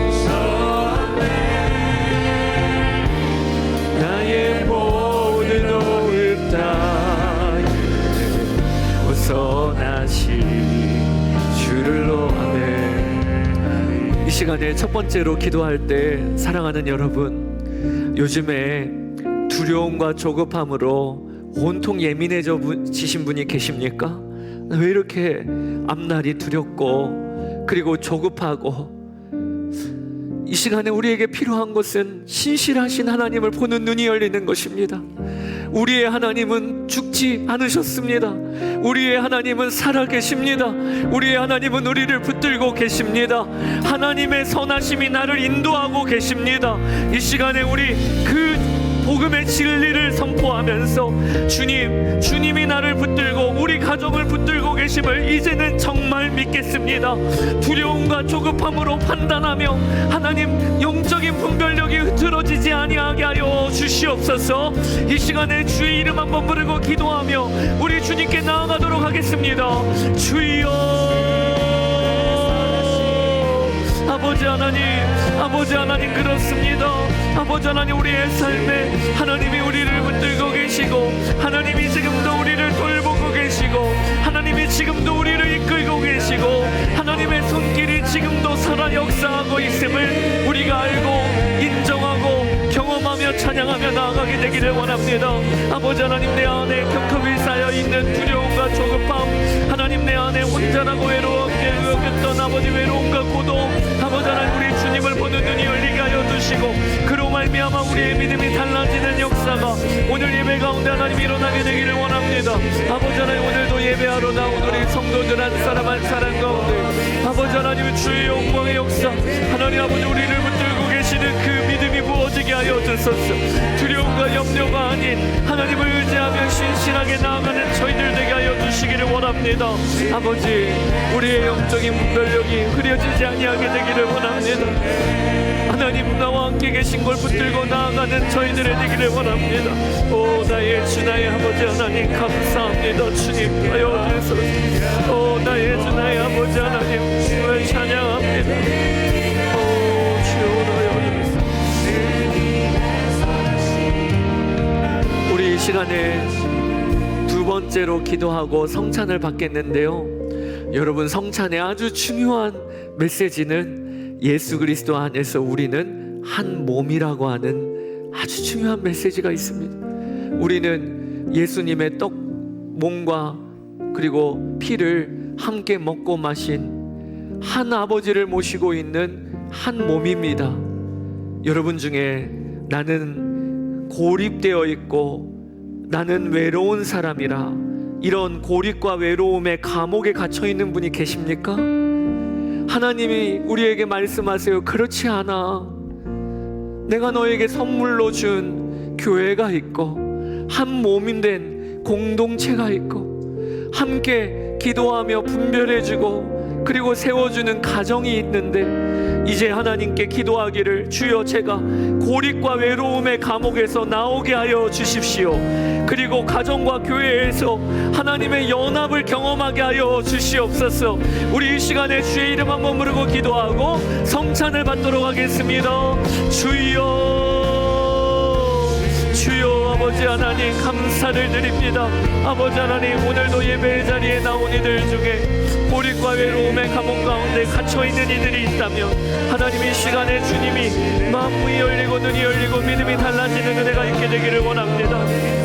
나의 모든 호흡 다에 선하신 주를 노래. 이 시간에 첫 번째로 기도할 때, 사랑하는 여러분, 요즘에 두려움과 조급함으로 온통 예민해지신 분이 계십니까? 왜 이렇게 앞날이 두렵고 그리고 조급하고? 이 시간에 우리에게 필요한 것은 신실하신 하나님을 보는 눈이 열리는 것입니다. 우리의 하나님은 죽지 않으셨습니다. 우리의 하나님은 살아계십니다. 우리의 하나님은 우리를 붙들고 계십니다. 하나님의 선하심이 나를 인도하고 계십니다. 이 시간에 우리 그 복음의 진리를 선포하면서 주님이 나를 붙들고 우리 가정을 붙들고 계심을 이제는 정말 믿겠습니다. 두려움과 조급함으로 판단하며 하나님 영적인 분별력이 흐트러지지 아니하게 하여 주시옵소서. 이 시간에 주의 이름 한번 부르고 기도하며 우리 주님께 나아가도록 하겠습니다. 주여, 아버지 하나님 그렇습니다. 아버지 하나님, 우리의 삶에 하나님이 우리를 붙들고 계시고 하나님이 지금도 우리를 돌보고 계시고 하나님이 지금도 우리를 이끌고 계시고 하나님의 손길이 지금도 살아 역사하고 있음을 우리가 알고 인정하고 경험하며 찬양 찬양하며 나아가게 되기를 원합니다. 아버지 하나님, 내 안에 겹겹이 쌓여있는 두려움과 조급함, 하나님 내 안에 혼자라고 외로웠게 여겼던 아버지 외로움과 고독, 아버지 하나님 우리 주님을 보는 눈이 열리게 하여 주시고 그로 말미암아 우리의 믿음이 달라지는 역사가 오늘 예배 가운데 하나님 일어나게 되기를 원합니다. 아버지 하나님, 오늘도 예배하러 나온 우리 성도들 한 사람 한 사람 가운데 아버지 하나님 주의 영광의 역사, 하나님 아버지 우리를 붙들고 계시는 그 믿음이 부어지게 하여 주소서. 두려움과 염려가 아닌 하나님을 의지하며 신실하게 나아가는 저희들 되게 하여 주시기를 원합니다. 아버지, 우리의 영적인 분별력이 흐려지지 아니하게 되기를 원합니다. 하나님, 나와 함께 계신 걸 붙들고 나아가는 저희들의 되기를 원합니다. 오 나의 주 나의 아버지 하나님, 감사합니다. 주님 하여 주소서. 오 나의 주 나의 아버지 하나님, 주를 찬양합니다. 오 주여 하여 주소서. 우리 이 시간에 두 번째로 기도하고 성찬을 받겠는데요, 여러분, 성찬의 아주 중요한 메시지는 예수 그리스도 안에서 우리는 한 몸이라고 하는 아주 중요한 메시지가 있습니다. 우리는 예수님의 떡 몸과 그리고 피를 함께 먹고 마신 한 아버지를 모시고 있는 한 몸입니다. 여러분 중에 나는 고립되어 있고 나는 외로운 사람이라 이런 고립과 외로움의 감옥에 갇혀 있는 분이 계십니까? 하나님이 우리에게 말씀하세요. 그렇지 않아. 내가 너에게 선물로 준 교회가 있고 한 몸이 된 공동체가 있고 함께 기도하며 분별해주고 그리고 세워주는 가정이 있는데, 이제 하나님께 기도하기를, 주여 제가 고립과 외로움의 감옥에서 나오게 하여 주십시오. 그리고 가정과 교회에서 하나님의 연합을 경험하게 하여 주시옵소서. 우리 이 시간에 주의 이름 한번 부르고 기도하고 성찬을 받도록 하겠습니다. 주여, 주여, 아버지 하나님 감사를 드립니다. 아버지 하나님, 오늘도 예배의 자리에 나온 이들 중에 고립과 외로움의 감옥 가운데 갇혀있는 이들이 있다면 하나님, 이 시간에 주님이 마음이 열리고 눈이 열리고 믿음이 달라지는 은혜가 있게 되기를 원합니다.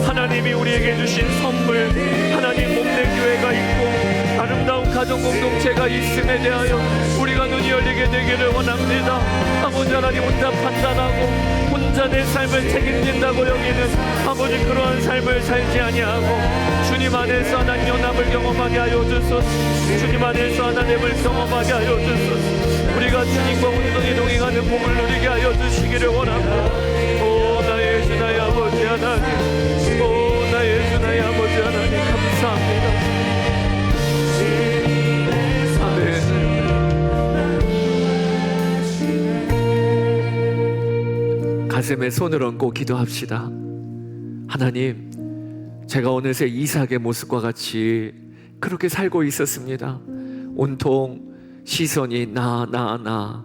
하나님이 우리에게 주신 선물, 하나님 몸된 교회가 있고 아름다운 가정 공동체가 있음에 대하여 우리가 눈이 열리게 되기를 원합니다. 아버지 하나님, 혼자 판단하고 혼자 내 삶을 책임진다고 여기는 아버지, 그러한 삶을 살지 아니하고 주님 안에서 하나님 연합을 경험하게 하여 주소서. 주님 안에서 하나님을 경험하게 하여 주소서. 우리가 주님과 운동이 동행하는 복을 누리게 하여 주시기를 원합니다. 오 나의 주 나의 아버지 하나님, 오 나의 주 나의 아버지 하나님 감사합니다. 가슴에 손을 얹고 기도합시다. 하나님, 제가 어느새 이삭의 모습과 같이 그렇게 살고 있었습니다. 온통 시선이 나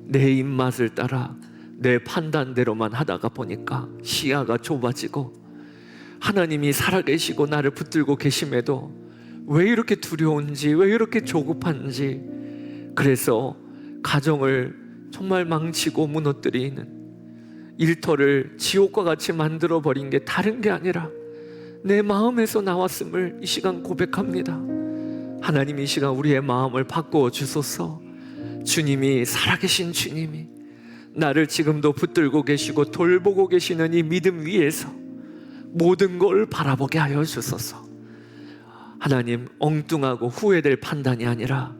내 입맛을 따라 내 판단대로만 하다가 보니까 시야가 좁아지고, 하나님이 살아계시고 나를 붙들고 계심에도 왜 이렇게 두려운지, 왜 이렇게 조급한지, 그래서 가정을 정말 망치고 무너뜨리는, 일터를 지옥과 같이 만들어버린 게 다른 게 아니라 내 마음에서 나왔음을 이 시간 고백합니다. 하나님, 이 시간 우리의 마음을 바꾸어 주소서. 주님이, 살아계신 주님이 나를 지금도 붙들고 계시고 돌보고 계시는 이 믿음 위에서 모든 걸 바라보게 하여 주소서. 하나님, 엉뚱하고 후회될 판단이 아니라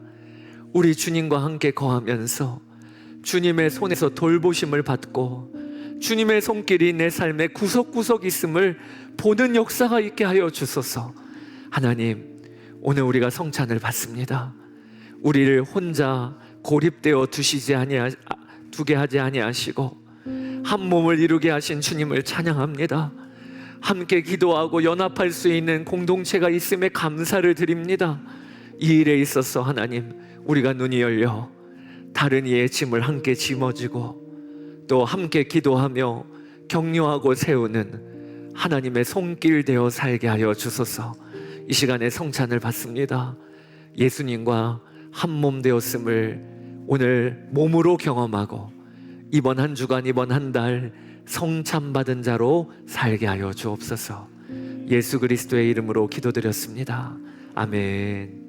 우리 주님과 함께 거하면서 주님의 손에서 돌보심을 받고 주님의 손길이 내 삶의 구석구석 있음을 보는 역사가 있게 하여 주소서. 하나님, 오늘 우리가 성찬을 받습니다. 우리를 혼자 고립되어 두게 하지 아니하시고 한 몸을 이루게 하신 주님을 찬양합니다. 함께 기도하고 연합할 수 있는 공동체가 있음에 감사를 드립니다. 이 일에 있어서 하나님, 우리가 눈이 열려 다른 이의 짐을 함께 짊어지고 또 함께 기도하며 격려하고 세우는 하나님의 손길 되어 살게 하여 주소서. 이 시간에 성찬을 받습니다. 예수님과 한 몸 되었음을 오늘 몸으로 경험하고 이번 한 주간, 이번 한 달 성참받은 자로 살게 하여 주옵소서. 예수 그리스도의 이름으로 기도드렸습니다. 아멘.